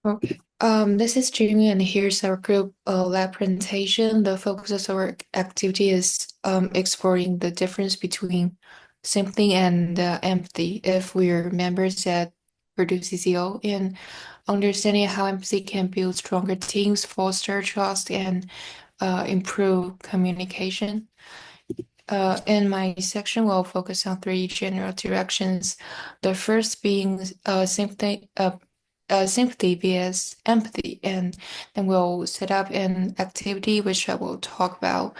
Okay. This is Jingwen, and here's our group lab presentation. The focus of our activity is exploring the difference between sympathy and empathy if we're members that produce CCO, and understanding how empathy can build stronger teams, foster trust, and improve communication. In my section, we'll focus on three general directions. The first being sympathy vs empathy, and then we'll set up an activity which I will talk about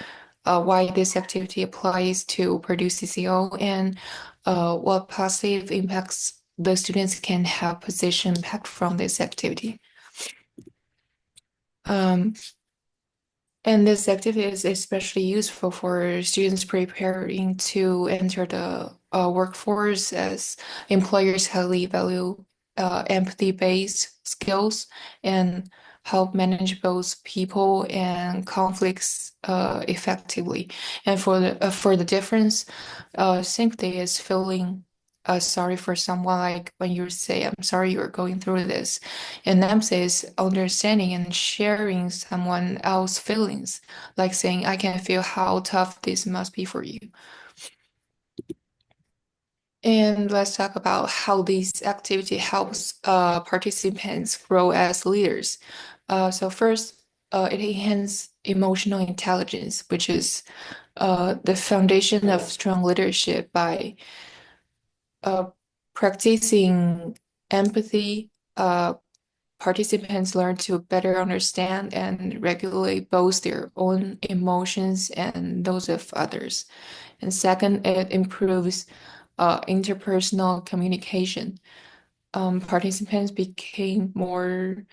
why this activity applies to produce CCO and what positive impacts the students can have position impact from this activity. Um, And this activity is especially useful for students preparing to enter the workforce as employers highly value empathy-based skills and help manage both people and conflicts effectively. And for the difference, sympathy is feeling sorry for someone, like when you say, "I'm sorry you're going through this." And empathy is understanding and sharing someone else's feelings, like saying, I can feel how tough this must be for you. And let's talk about how this activity helps participants grow as leaders. So first, it enhances emotional intelligence, which is the foundation of strong leadership by uh, practicing empathy. Participants learn to better understand and regulate both their own emotions and those of others. And second, it improves interpersonal communication. Participants became more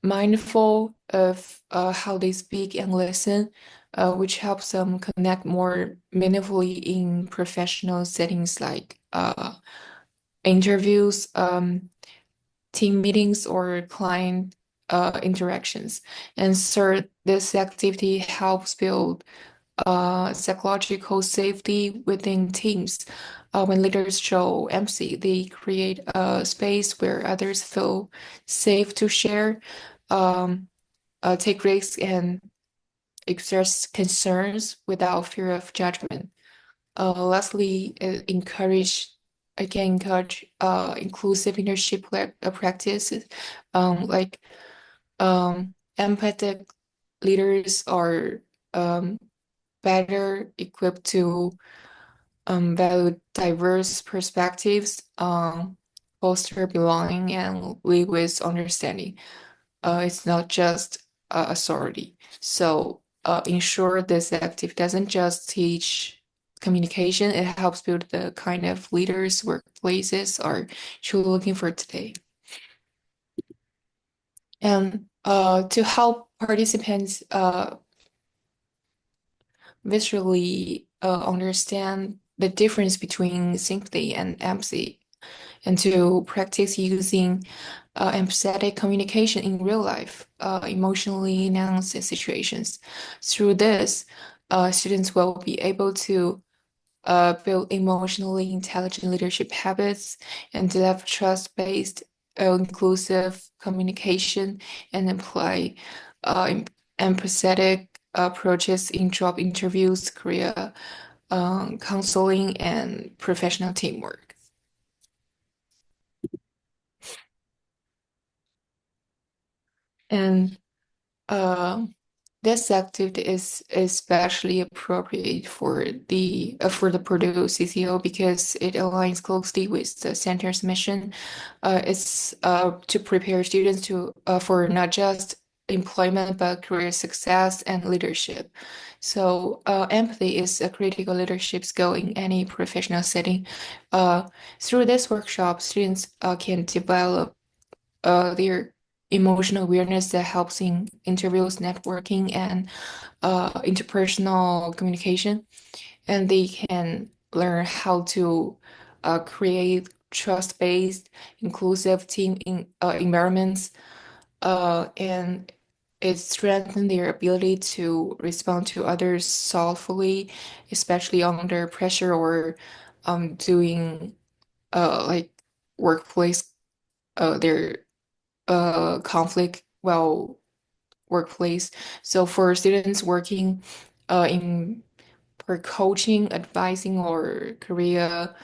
mindful of how they speak and listen, which helps them connect more meaningfully in professional settings like interviews, team meetings, or client interactions. And third, this activity helps build psychological safety within teams. When leaders show empathy, they create a space where others feel safe to share, um, take risks, and express concerns without fear of judgment. Lastly, I can encourage inclusive leadership practices, like empathic leaders are um, better equipped to value diverse perspectives, foster belonging, and lead with understanding. It's not just authority. So, ensure this active doesn't just teach communication, it helps build the kind of leaders workplaces are truly looking for today. And to help participants visually understand the difference between sympathy and empathy, and to practice using empathetic communication in real life, emotionally nuanced situations. Through this, students will be able to build emotionally intelligent leadership habits and develop trust-based, inclusive communication and apply empathetic approaches in job interviews, career counseling, and professional teamwork. And uh, this activity is especially appropriate for the Purdue CCO because it aligns closely with the center's mission. It's to prepare students to for not just employment but career success and leadership. So empathy is a critical leadership skill in any professional setting. Uh, Through this workshop, students can develop their emotional awareness that helps in interviews, networking, and interpersonal communication. And they can learn how to create trust-based, inclusive environments, and it strengthens their ability to respond to others thoughtfully, especially under pressure or doing like workplace their conflict well workplace. So for students working in for coaching, advising, or career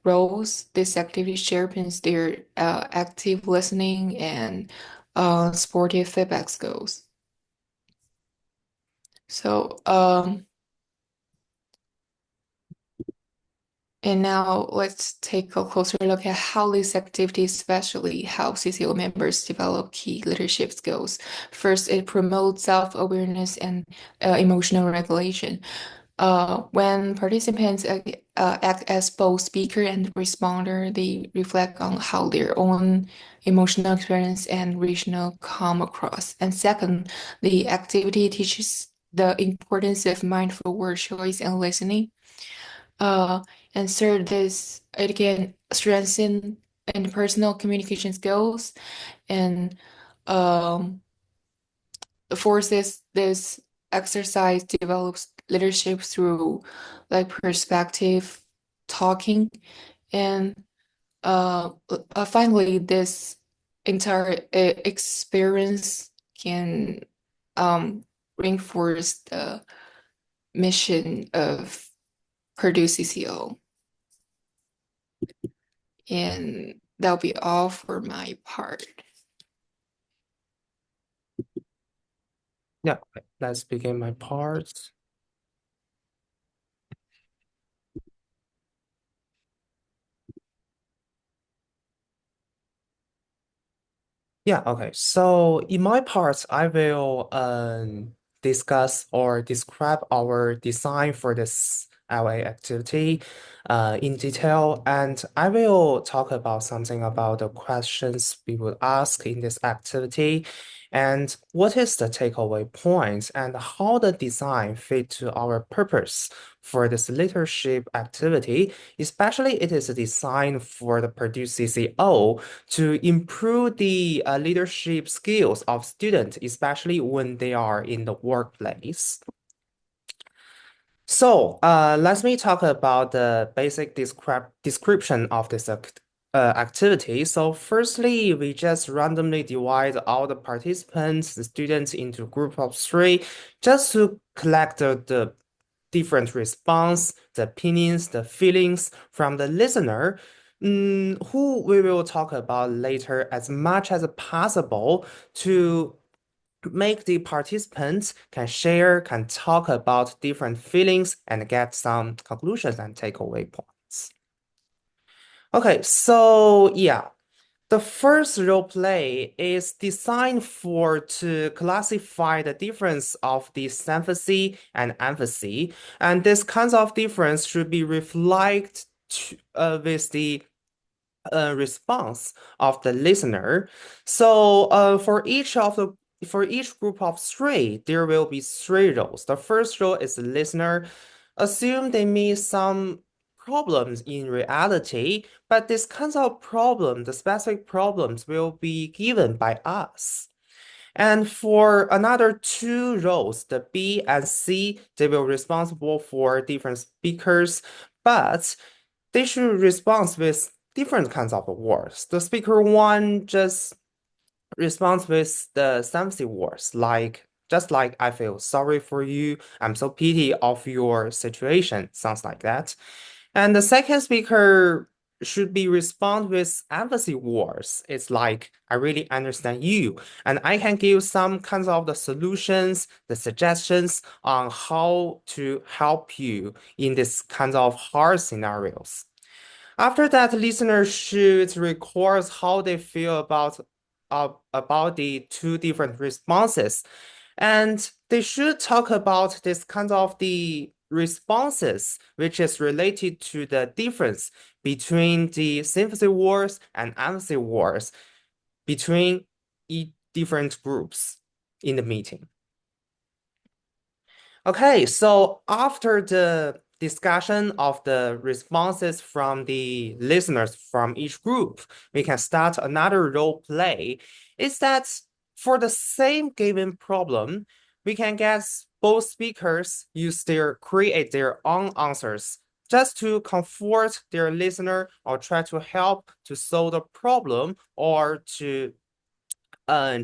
roles, this activity sharpens their active listening and sportive feedback skills. So, and now let's take a closer look at how these activities especially help CCO members develop key leadership skills. First, it promotes self-awareness and emotional regulation. When participants act as both speaker and responder, they reflect on how their own emotional experience and regional come across. And second, the activity teaches the importance of mindful word choice and listening. Uh, and third, this it can strengthen interpersonal communication skills and um, fourth is this exercise develops leadership through like perspective talking and finally this entire experience can um, reinforce the mission of Purdue CCO. And that'll be all for my part. Yeah, let's begin my part. Yeah, okay. So in my part, I will discuss or describe our design for this LA activity in detail, and I will talk about something about the questions we would ask in this activity, and what is the takeaway point, and how the design fit to our purpose for this leadership activity, especially it is designed for the Purdue CCO to improve the leadership skills of students, especially when they are in the workplace. So let me talk about the basic description of this activity. So firstly, we just randomly divide all the participants, the students, into a group of three, just to collect the different response, the opinions, the feelings from the listener, who we will talk about later as much as possible to make the participants can share, can talk about different feelings and get some conclusions and takeaway points. Okay, so yeah, the first role play is designed for to classify the difference of the sympathy and empathy, and this kinds of difference should be reflected with the response of the listener. So for each group of three, there will be three roles. The first role is the listener. Assume they meet some problems in reality, but this kinds of problem, the specific problems will be given by us. And for another two roles, the B and C, they will responsible for different speakers, but they should respond with different kinds of words. The speaker one just responds with the sympathy words, like just like I feel sorry for you, I'm so pity of your situation, sounds like that. And the second speaker should be respond with empathy words. It's like I really understand you, and I can give some kinds of the solutions, the suggestions on how to help you in this kinds of hard scenarios. After that, listeners should record how they feel about the two different responses, and they should talk about this kind of the responses, which is related to the difference between the sympathy words and empathy words between different groups in the meeting. Okay, so after the discussion of the responses from the listeners from each group, we can start another role play. Is that for the same given problem, we can get both speakers create their own answers just to comfort their listener or try to help to solve the problem or to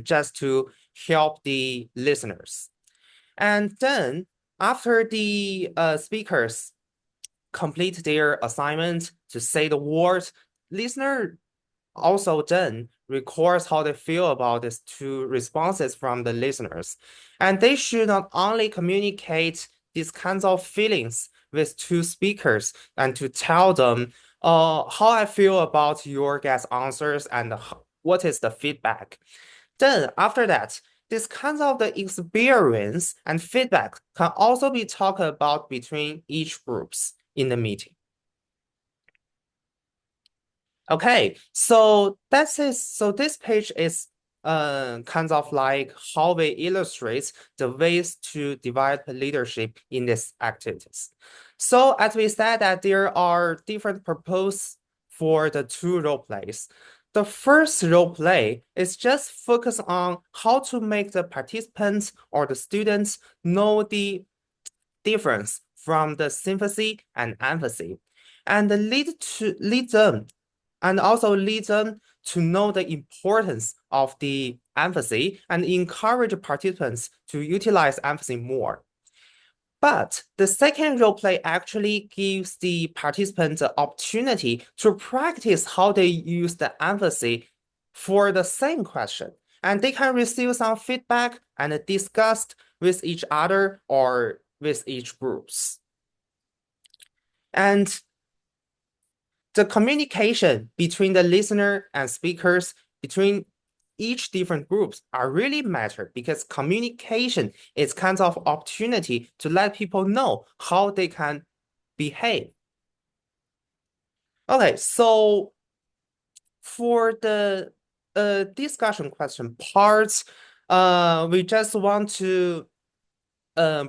just to help the listeners. And then after the speakers complete their assignment to say the words, listener also then records how they feel about these two responses from the listeners. And they should not only communicate these kinds of feelings with two speakers and to tell them how I feel about your guest answers and what is the feedback. Then after that, this kinds of the experience and feedback can also be talked about between each groups in the meeting. Okay, so that's it. So this page is kind of like how we illustrate the ways to develop leadership in these activities. So as we said that there are different purposes for the two role plays. The first role play is just focus on how to make the participants or the students know the difference from the sympathy and empathy and lead them and also lead them to know the importance of the empathy and encourage participants to utilize empathy more. But the second role play actually gives the participants the opportunity to practice how they use the empathy for the same question. And they can receive some feedback and discuss with each other or with each groups. And the communication between the listener and speakers between each different groups are really matter because communication is kind of opportunity to let people know how they can behave. Okay, so for the discussion question parts, we just want to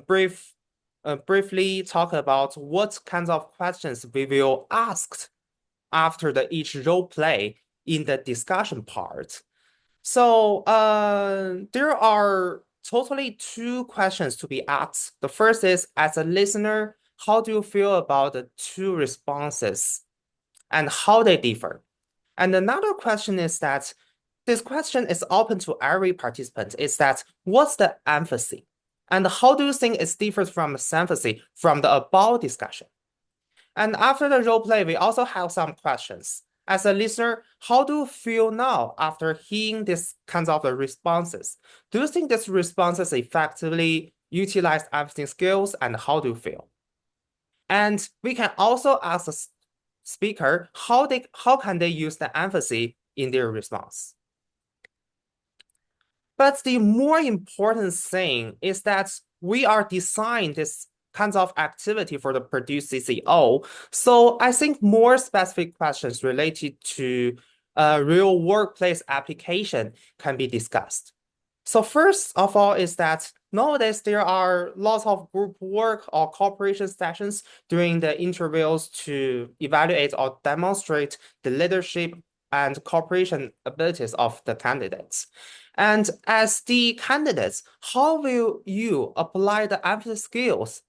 briefly talk about what kinds of questions we will ask after each role play in the discussion part. So there are totally two questions to be asked. The first is, as a listener, how do you feel about the two responses and how they differ? And another question is that this question is open to every participant, is that what's the empathy? And how do you think it differs from sympathy from the above discussion? And after the role play, we also have some questions. As a listener, how do you feel now after hearing these kinds of responses? Do you think these responses effectively utilize empathy skills and how do you feel? And we can also ask the speaker how can they use the empathy in their response. But the more important thing is that we are designing this kinds of activity for the Produce CCO. So I think more specific questions related to real workplace application can be discussed. So first of all is that nowadays there are lots of group work or cooperation sessions during the interviews to evaluate or demonstrate the leadership and cooperation abilities of the candidates. And as the candidates, how will you apply the empathy skills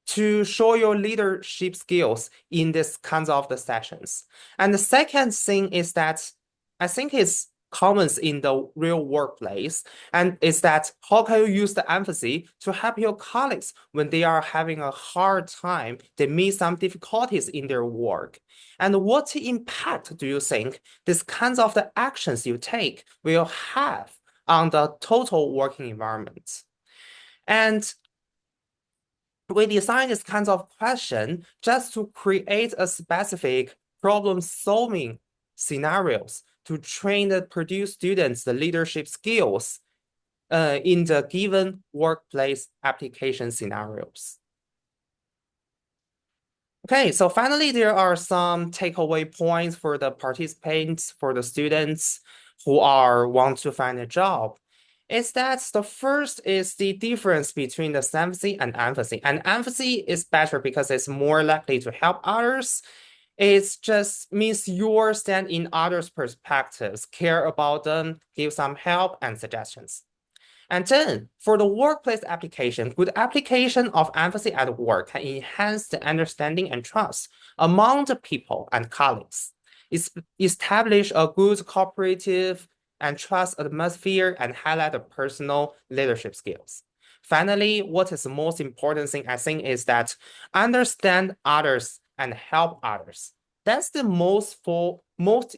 to show your leadership skills in this kinds of the sessions? And the second thing is that I think it's common in the real workplace, and is that how can you use the empathy to help your colleagues when they are having a hard time, they meet some difficulties in their work? And what impact do you think these kinds of the actions you take will have on the total working environment? And we designed this kinds of question just to create a specific problem-solving scenarios to train the Purdue students the leadership skills in the given workplace application scenarios. Okay, so finally, there are some takeaway points for the participants, for the students who want to find a job. Is that the first is the difference between the sympathy and empathy. And empathy is better because it's more likely to help others. It just means you stand in others' perspectives, care about them, give some help and suggestions. And then for the workplace application, good application of empathy at work can enhance the understanding and trust among the people and colleagues. Establish a good cooperative and trust atmosphere and highlight the personal leadership skills. Finally, what is the most important thing I think is that understand others and help others. That's the most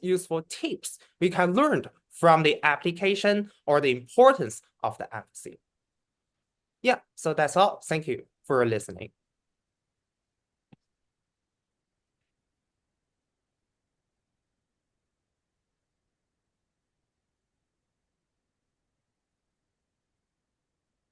useful tips we can learn from the application or the importance of the empathy. Yeah, so that's all. Thank you for listening.